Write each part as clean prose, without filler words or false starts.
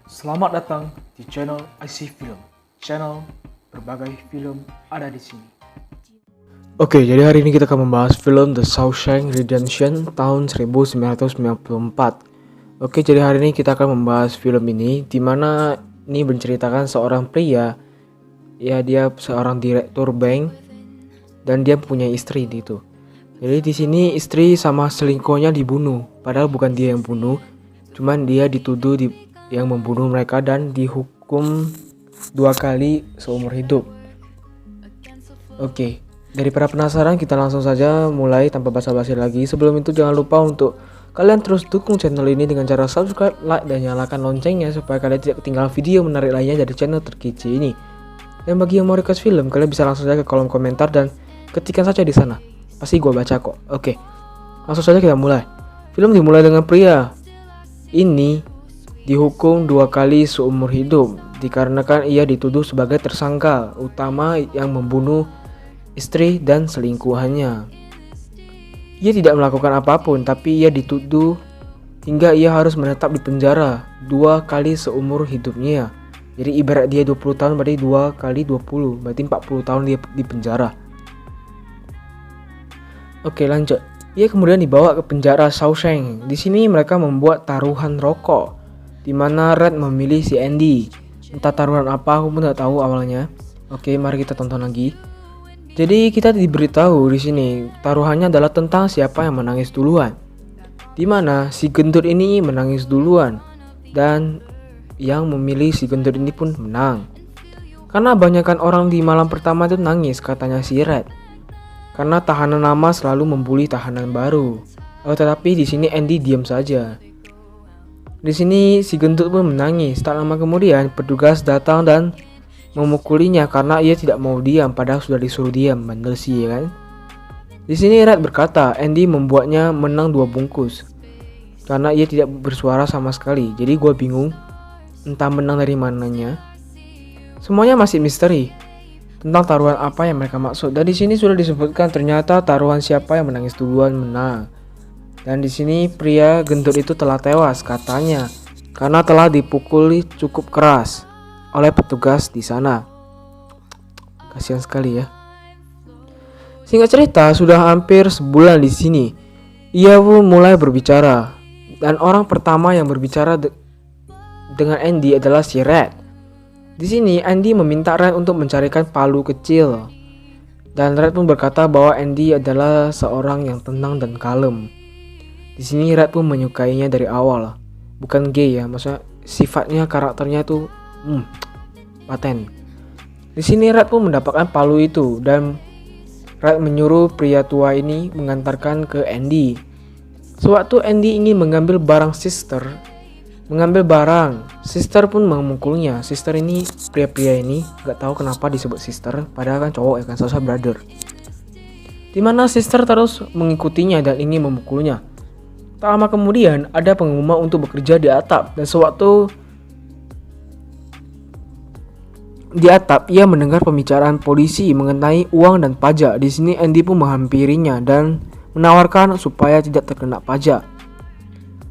Selamat datang di channel IC Film. Channel berbagai film ada di sini. Oke, jadi hari ini kita akan membahas film The Shawshank Redemption tahun 1994. Oke, jadi hari ini kita akan membahas film ini, dimana ini menceritakan seorang pria, ya dia seorang direktur bank dan dia punya istri gitu. Jadi di sini istri sama selingkuhnya dibunuh, padahal bukan dia yang bunuh, cuman dia dituduh yang membunuh mereka dan dihukum 2 kali seumur hidup. Oke, daripada penasaran kita langsung saja mulai tanpa basa-basi lagi. Sebelum itu jangan lupa untuk kalian terus dukung channel ini dengan cara subscribe, like, dan nyalakan loncengnya supaya kalian tidak ketinggalan video menarik lainnya dari channel terkece ini. Dan bagi yang mau request film, kalian bisa langsung saja ke kolom komentar dan ketikkan saja di sana. Pasti gue baca kok. Oke, langsung saja kita mulai. Film dimulai dengan pria ini dihukum 2 kali seumur hidup dikarenakan ia dituduh sebagai tersangka utama yang membunuh istri dan selingkuhannya. Ia tidak melakukan apapun, tapi ia dituduh hingga ia harus menetap di penjara 2 kali seumur hidupnya. Jadi ibarat dia 20 tahun berarti 2 kali 20, berarti 40 tahun dia di penjara. Oke, lanjut. Ia kemudian dibawa ke penjara Shawshank. Di sini mereka membuat taruhan rokok, di mana Red memilih si Andy. Entah taruhan apa, aku pun tidak tahu awalnya. Oke, mari kita tonton lagi. Jadi kita diberitahu di sini taruhannya adalah tentang siapa yang menangis duluan. Di mana si gendut ini menangis duluan dan yang memilih si gendut ini pun menang. Karena banyakkan orang di malam pertama itu nangis, katanya si Red. Karena tahanan lama selalu membuli tahanan baru. Tetapi di sini Andy diam saja. Di sini si gendut pun menangis. Tak lama kemudian petugas datang dan memukulinya karena ia tidak mau diam padahal sudah disuruh diam. Bandel sih ya kan. Di sini Red berkata Andy membuatnya menang 2 bungkus karena ia tidak bersuara sama sekali. Jadi gue bingung entah menang dari mananya. Semuanya masih misteri tentang taruhan apa yang mereka maksud. Dan di sini sudah disebutkan ternyata taruhan siapa yang menangis duluan menang. Dan di sini pria gendut itu telah tewas katanya karena telah dipukuli cukup keras oleh petugas di sana. Kasihan sekali ya. Singkat cerita, sudah hampir sebulan di sini. Ia pun mulai berbicara dan orang pertama yang berbicara dengan Andy adalah si Red. Di sini Andy meminta Red untuk mencarikan palu kecil. Dan Red pun berkata bahwa Andy adalah seorang yang tenang dan kalem. Di sini Red pun menyukainya dari awal. Bukan gay ya, maksudnya sifatnya karakternya tuh paten. Di sini Red pun mendapatkan palu itu dan Red menyuruh pria tua ini mengantarkan ke Andy. Sewaktu Andy ingin mengambil barang Sister pun memukulnya. Sister ini, pria-pria ini gak tahu kenapa disebut sister, padahal kan cowok ya kan, seharusnya brother. Dimana Sister terus mengikutinya dan ingin memukulnya. Tak lama kemudian ada pengumuman untuk bekerja di atap, dan sewaktu di atap ia mendengar pembicaraan polisi mengenai uang dan pajak. Di sini Andy pun menghampirinya dan menawarkan supaya tidak terkena pajak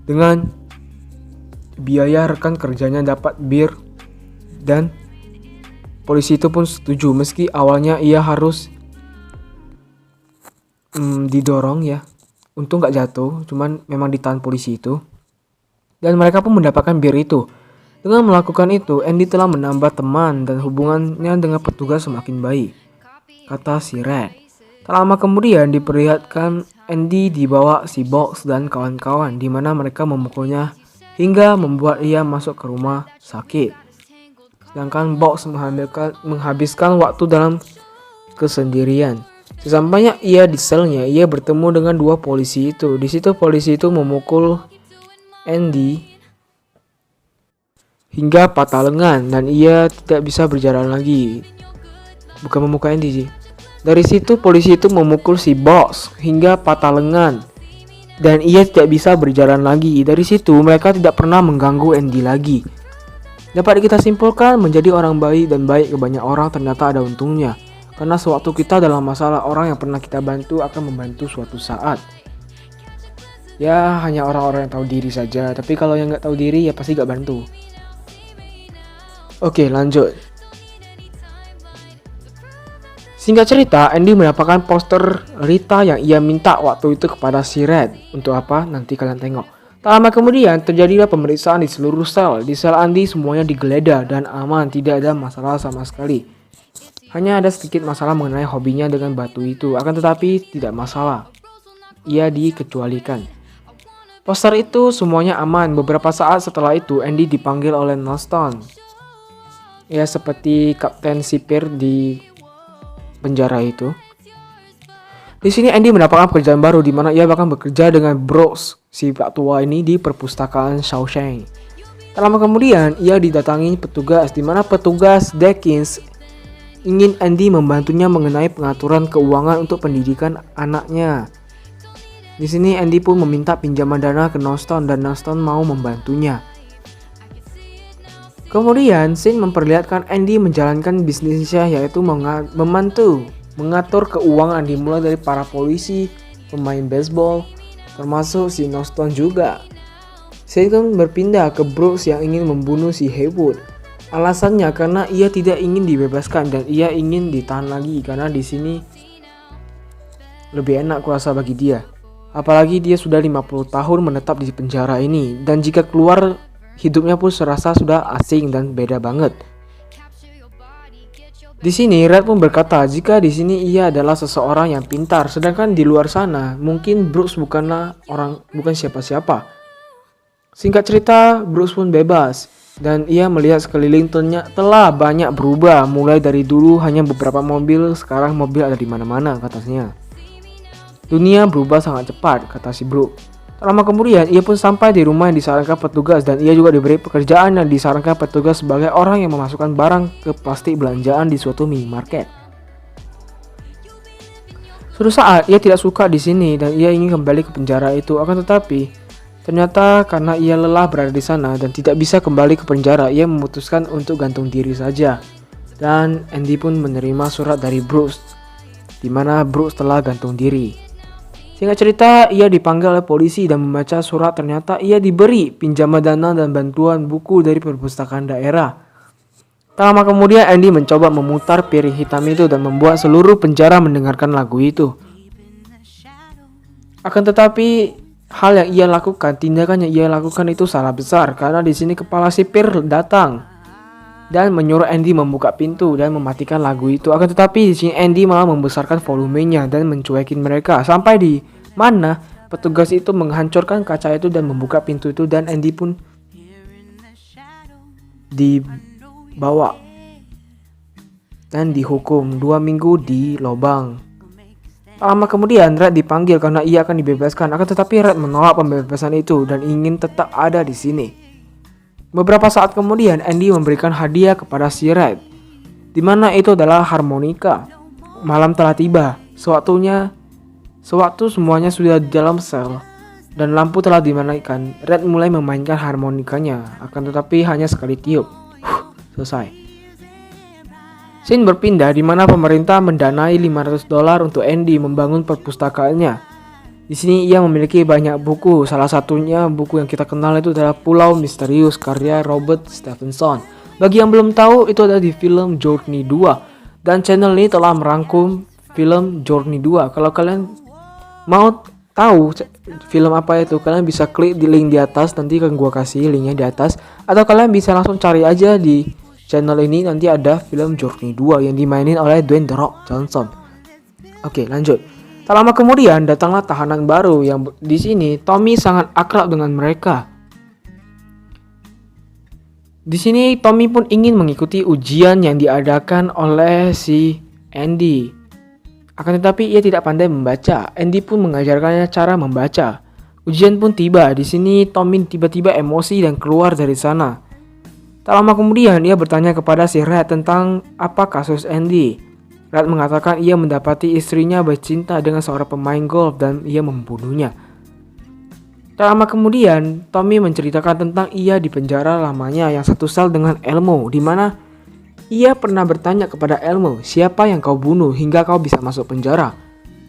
dengan biaya rekan kerjanya dapat bir, dan polisi itu pun setuju meski awalnya ia harus didorong ya. Untung gak jatuh, cuman memang ditahan polisi itu. Dan mereka pun mendapatkan bir itu. Dengan melakukan itu, Andy telah menambah teman dan hubungannya dengan petugas semakin baik, kata si Red. Tak lama kemudian diperlihatkan Andy dibawa si Box dan kawan-kawan, di mana mereka memukulnya hingga membuat ia masuk ke rumah sakit. Sedangkan Box menghabiskan waktu dalam kesendirian. Sesampainya ia di selnya, ia bertemu dengan 2 polisi itu. Di situ polisi itu memukul Andy hingga patah lengan dan ia tidak bisa berjalan lagi. Bukan memukul Andy sih. Dari situ polisi itu memukul si Box hingga patah lengan dan ia tidak bisa berjalan lagi. Dari situ mereka tidak pernah mengganggu Andy lagi. Dapat kita simpulkan menjadi orang baik dan baik ke banyak orang ternyata ada untungnya. Karena sewaktu kita dalam masalah, orang yang pernah kita bantu akan membantu suatu saat. Ya hanya orang-orang yang tahu diri saja. Tapi kalau yang gak tahu diri ya pasti gak bantu. Oke, lanjut. Singkat cerita, Andy mendapatkan poster Rita yang ia minta waktu itu kepada si Red. Untuk apa? Nanti kalian tengok. Tak lama kemudian, terjadilah pemeriksaan di seluruh sel. Di sel Andy semuanya digeledah dan aman, tidak ada masalah sama sekali. Hanya ada sedikit masalah mengenai hobinya dengan batu itu, akan tetapi tidak masalah. Ia dikecualikan. Poster itu semuanya aman. Beberapa saat setelah itu, Andy dipanggil oleh Noston. Ya, seperti Kapten Sipir di penjara itu. Di sini Andy mendapatkan pekerjaan baru di mana ia bahkan bekerja dengan Brooks, si pak tua ini di perpustakaan Shawshank. Tak lama kemudian ia didatangi petugas di mana petugas Dawkins ingin Andy membantunya mengenai pengaturan keuangan untuk pendidikan anaknya. Di sini Andy pun meminta pinjaman dana ke Noston dan Noston mau membantunya. Kemudian, scene memperlihatkan Andy menjalankan bisnisnya yaitu mengatur keuangan dimulai dari para polisi, pemain baseball, termasuk si Noston juga. Scene pun berpindah ke Brooks yang ingin membunuh si Haywood. Alasannya karena ia tidak ingin dibebaskan dan ia ingin ditahan lagi karena di sini lebih enak kurasa bagi dia. Apalagi dia sudah 50 tahun menetap di penjara ini dan jika keluar hidupnya pun serasa sudah asing dan beda banget. Di sini Red pun berkata jika di sini ia adalah seseorang yang pintar, sedangkan di luar sana mungkin Brooks bukan siapa-siapa. Singkat cerita, Brooks pun bebas dan ia melihat sekeliling telah banyak berubah. Mulai dari dulu hanya beberapa mobil, sekarang mobil ada di mana-mana katanya. Dunia berubah sangat cepat, kata si Brooks. Lama kemudian, ia pun sampai di rumah yang disarankan petugas dan ia juga diberi pekerjaan yang disarankan petugas sebagai orang yang memasukkan barang ke plastik belanjaan di suatu minimarket. Suatu saat, ia tidak suka di sini dan ia ingin kembali ke penjara itu. Akan tetapi, ternyata karena ia lelah berada di sana dan tidak bisa kembali ke penjara, ia memutuskan untuk gantung diri saja. Dan Andy pun menerima surat dari Brooks, di mana Brooks telah gantung diri. Singkat cerita, ia dipanggil oleh polisi dan membaca surat. Ternyata ia diberi pinjaman dana dan bantuan buku dari perpustakaan daerah. Tak lama kemudian Andy mencoba memutar piring hitam itu dan membuat seluruh penjara mendengarkan lagu itu. Akan tetapi, hal yang ia lakukan, tindakan yang ia lakukan itu salah besar karena di sini kepala sipir datang dan menyuruh Andy membuka pintu dan mematikan lagu itu. Akan tetapi di sini Andy malah membesarkan volumenya dan mencuekin mereka sampai di mana petugas itu menghancurkan kaca itu dan membuka pintu itu dan Andy pun dibawa dan dihukum 2 minggu di lubang. Lama kemudian Red dipanggil karena ia akan dibebaskan. Akan tetapi Red menolak pembebasan itu dan ingin tetap ada di sini. Beberapa saat kemudian Andy memberikan hadiah kepada si Red, di mana itu adalah harmonika. Malam telah tiba, sewaktu semuanya sudah di dalam sel dan lampu telah dimatikan, Red mulai memainkan harmonikanya, akan tetapi hanya sekali tiup. Selesai. Scene berpindah di mana pemerintah mendanai $500 untuk Andy membangun perpustakaannya. Di sini ia memiliki banyak buku, salah satunya buku yang kita kenal itu adalah Pulau Misterius karya Robert Stevenson. Bagi yang belum tahu, itu ada di film Journey 2 dan channel ini telah merangkum film Journey 2. Kalau kalian mau tahu film apa itu, kalian bisa klik di link di atas, nanti akan gua kasih linknya di atas, atau kalian bisa langsung cari aja di channel ini, nanti ada film Journey 2 yang dimainin oleh Dwayne The Rock Johnson. Oke, lanjut. Tak lama kemudian datanglah tahanan baru yang di sini Tommy sangat akrab dengan mereka. Di sini Tommy pun ingin mengikuti ujian yang diadakan oleh si Andy. Akan tetapi ia tidak pandai membaca. Andy pun mengajarkannya cara membaca. Ujian pun tiba. Di sini Tommy tiba-tiba emosi dan keluar dari sana. Tak lama kemudian ia bertanya kepada si Red tentang apa kasus Andy. Red mengatakan ia mendapati istrinya bercinta dengan seorang pemain golf dan ia membunuhnya. Tak lama kemudian, Tommy menceritakan tentang ia di penjara lamanya yang satu sel dengan Elmo, di mana ia pernah bertanya kepada Elmo, siapa yang kau bunuh hingga kau bisa masuk penjara?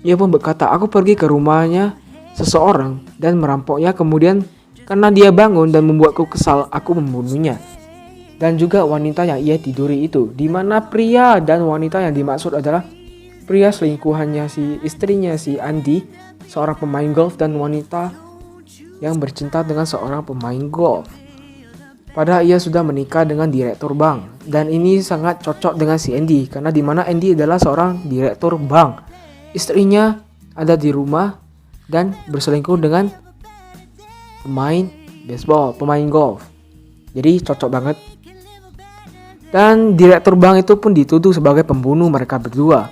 Ia pun berkata, aku pergi ke rumahnya seseorang dan merampoknya, kemudian karena dia bangun dan membuatku kesal, aku membunuhnya. dan juga wanita yang ia tiduri itu, di mana pria dan wanita yang dimaksud adalah pria selingkuhannya si istrinya si Andy, seorang pemain golf, dan wanita yang bercinta dengan seorang pemain golf. Padahal ia sudah menikah dengan direktur bank, dan ini sangat cocok dengan si Andy karena di mana Andy adalah seorang direktur bank. Istrinya ada di rumah dan berselingkuh dengan pemain baseball, pemain golf. Jadi cocok banget. Dan direktur bank itu pun dituduh sebagai pembunuh mereka berdua.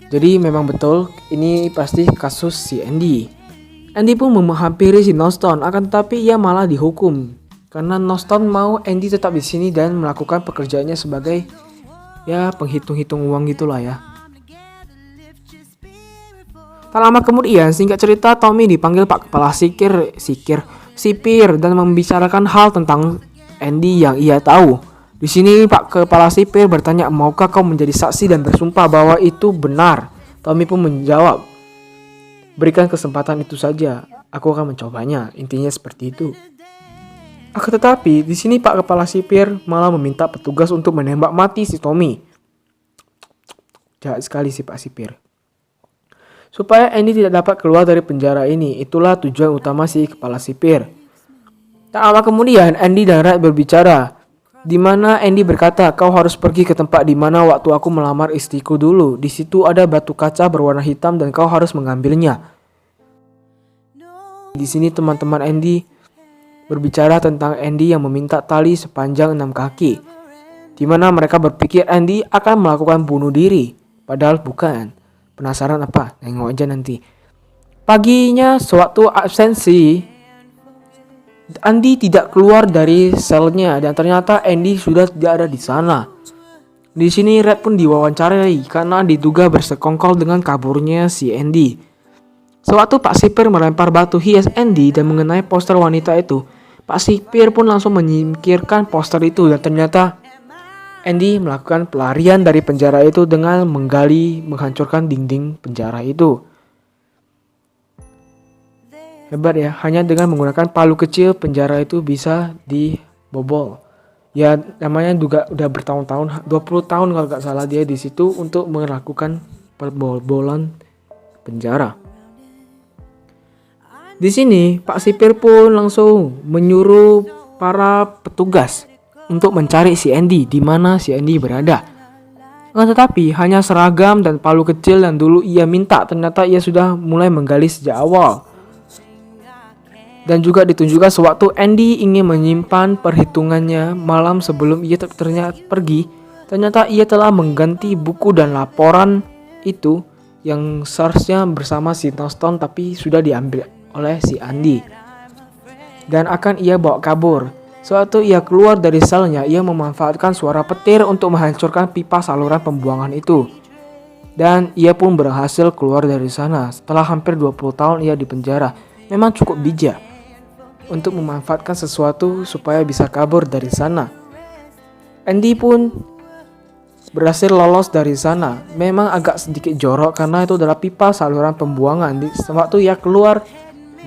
Jadi memang betul ini pasti kasus si Andy. Andy pun menghampiri si Noston, akan tetapi ia malah dihukum karena Noston mau Andy tetap di sini dan melakukan pekerjaannya sebagai ya penghitung-hitung uang gitulah ya. Tak lama kemudian, singkat cerita, Tommy dipanggil Pak Kepala Sipir dan membicarakan hal tentang Andy yang ia tahu. Di sini Pak Kepala Sipir bertanya, maukah kau menjadi saksi dan bersumpah bahwa itu benar? Tommy pun menjawab, berikan kesempatan itu saja, aku akan mencobanya. Intinya seperti itu. Akan tetapi di sini Pak Kepala Sipir malah meminta petugas untuk menembak mati si Tommy. Jahat sekali si Pak Sipir. Supaya Andy tidak dapat keluar dari penjara ini, itulah tujuan utama si Kepala Sipir. Tak lama kemudian Andy dan Red berbicara, di mana Andy berkata, kau harus pergi ke tempat di mana waktu aku melamar istriku dulu. Di situ ada batu kaca berwarna hitam dan kau harus mengambilnya. Di sini teman-teman Andy berbicara tentang Andy yang meminta tali sepanjang 6 kaki, di mana mereka berpikir Andy akan melakukan bunuh diri, padahal bukan. Penasaran apa? Nengok aja nanti. Paginya, sewaktu absensi, Andy tidak keluar dari selnya dan ternyata Andy sudah tidak ada di sana. Di sini Red pun diwawancarai karena diduga bersekongkol dengan kaburnya si Andy. Sewaktu Pak Sipir melempar batu hias Andy dan mengenai poster wanita itu, Pak Sipir pun langsung menyingkirkan poster itu dan ternyata Andy melakukan pelarian dari penjara itu dengan menghancurkan dinding penjara itu. Hebat ya, hanya dengan menggunakan palu kecil penjara itu bisa dibobol. Ya namanya juga udah bertahun-tahun, 20 tahun kalau gak salah dia di situ untuk melakukan pembobolan penjara. Di sini Pak Sipir pun langsung menyuruh para petugas untuk mencari si Andy di mana si Andy berada. Tetapi hanya seragam dan palu kecil yang dulu ia minta, ternyata ia sudah mulai menggali sejak awal. Dan juga ditunjukkan sewaktu Andy ingin menyimpan perhitungannya malam sebelum ia ternyata pergi, ternyata ia telah mengganti buku dan laporan itu yang seharusnya bersama si Noston tapi sudah diambil oleh si Andy dan akan ia bawa kabur. Sewaktu ia keluar dari selnya, ia memanfaatkan suara petir untuk menghancurkan pipa saluran pembuangan itu. Dan ia pun berhasil keluar dari sana. Setelah hampir 20 tahun ia di penjara. Memang cukup bijak untuk memanfaatkan sesuatu supaya bisa kabur dari sana. Andy pun berhasil lolos dari sana. Memang agak sedikit jorok karena itu adalah pipa saluran pembuangan. Sewaktu ia keluar,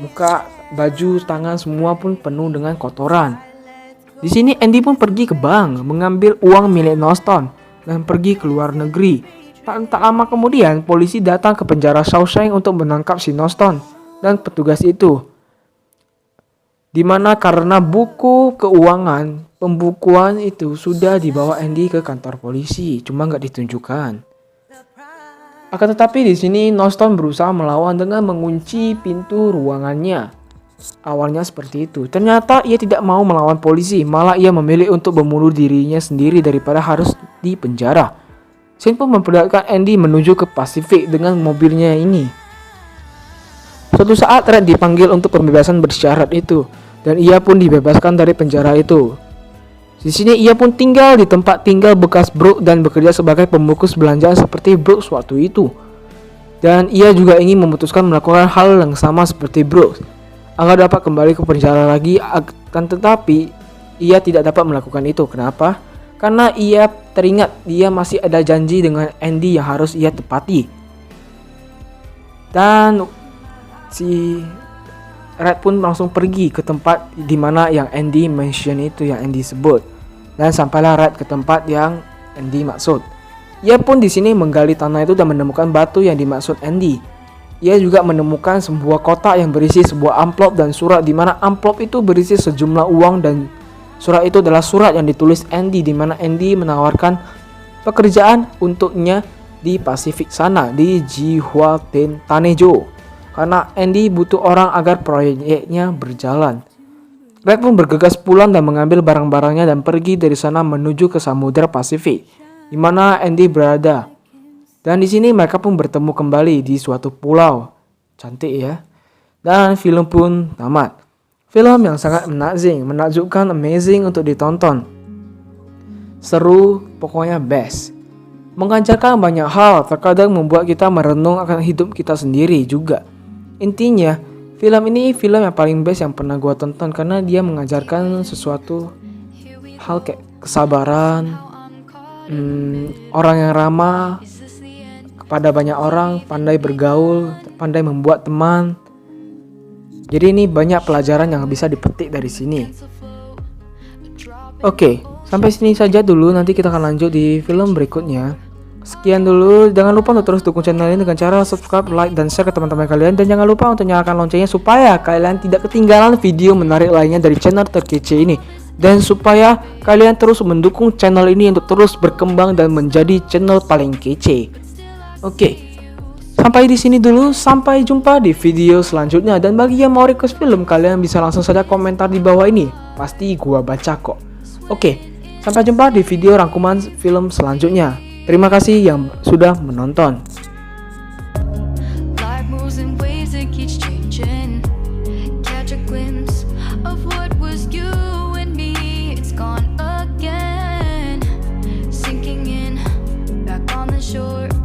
muka, baju, tangan semua pun penuh dengan kotoran. Di sini Andy pun pergi ke bank mengambil uang milik Noston dan pergi ke luar negeri. Tak lama kemudian polisi datang ke penjara Shawshank untuk menangkap si Noston dan petugas itu. Dimana karena buku keuangan pembukuan itu sudah dibawa Andy ke kantor polisi, cuma nggak ditunjukkan. Akan tetapi di sini Noston berusaha melawan dengan mengunci pintu ruangannya. Awalnya seperti itu. Ternyata ia tidak mau melawan polisi, malah ia memilih untuk membunuh dirinya sendiri daripada harus di penjara. Sin pun memperlihatkan Andy menuju ke Pasifik dengan mobilnya ini. Suatu saat Red dipanggil untuk pembebasan bersyarat itu, dan ia pun dibebaskan dari penjara itu. Di sini ia pun tinggal di tempat tinggal bekas Brooke dan bekerja sebagai pembungkus belanjaan seperti Brooke waktu itu. Dan ia juga ingin memutuskan melakukan hal yang sama seperti Brooke, agar dapat kembali ke penjara lagi. Akan tetapi ia tidak dapat melakukan itu. Kenapa? Karena ia teringat dia masih ada janji dengan Andy yang harus ia tepati. Dan si Red pun langsung pergi ke tempat di mana yang Andy mention itu, yang Andy sebut. Dan sampailah Red ke tempat yang Andy maksud. Ia pun di sini menggali tanah itu dan menemukan batu yang dimaksud Andy. Ia juga menemukan sebuah kotak yang berisi sebuah amplop dan surat, di mana amplop itu berisi sejumlah uang dan surat itu adalah surat yang ditulis Andy, di mana Andy menawarkan pekerjaan untuknya di Pasifik sana, di Zihuatanejo, karena Andy butuh orang agar proyeknya berjalan. Red pun bergegas pulang dan mengambil barang-barangnya dan pergi dari sana menuju ke Samudra Pasifik, di mana Andy berada. Dan di sini mereka pun bertemu kembali di suatu pulau. Cantik ya. Dan film pun tamat. Film yang sangat menakjubkan, amazing untuk ditonton. Seru, pokoknya best. Mengajarkan banyak hal, terkadang membuat kita merenung akan hidup kita sendiri juga. Intinya, film ini film yang paling best yang pernah gue tonton, karena dia mengajarkan sesuatu hal kayak kesabaran, orang yang ramah kepada banyak orang, pandai bergaul, pandai membuat teman. Jadi ini banyak pelajaran yang bisa dipetik dari sini. Oke, sampai sini saja dulu, nanti kita akan lanjut di film berikutnya. Sekian dulu, jangan lupa untuk terus dukung channel ini dengan cara subscribe, like, dan share ke teman-teman kalian. Dan jangan lupa untuk nyalakan loncengnya supaya kalian tidak ketinggalan video menarik lainnya dari channel terkece ini. Dan supaya kalian terus mendukung channel ini untuk terus berkembang dan menjadi channel paling kece. Oke, sampai di sini dulu, sampai jumpa di video selanjutnya. Dan bagi yang mau request film, kalian bisa langsung saja komentar di bawah ini, pasti gua baca kok. Oke, sampai jumpa di video rangkuman film selanjutnya. Terima kasih yang sudah menonton. Shore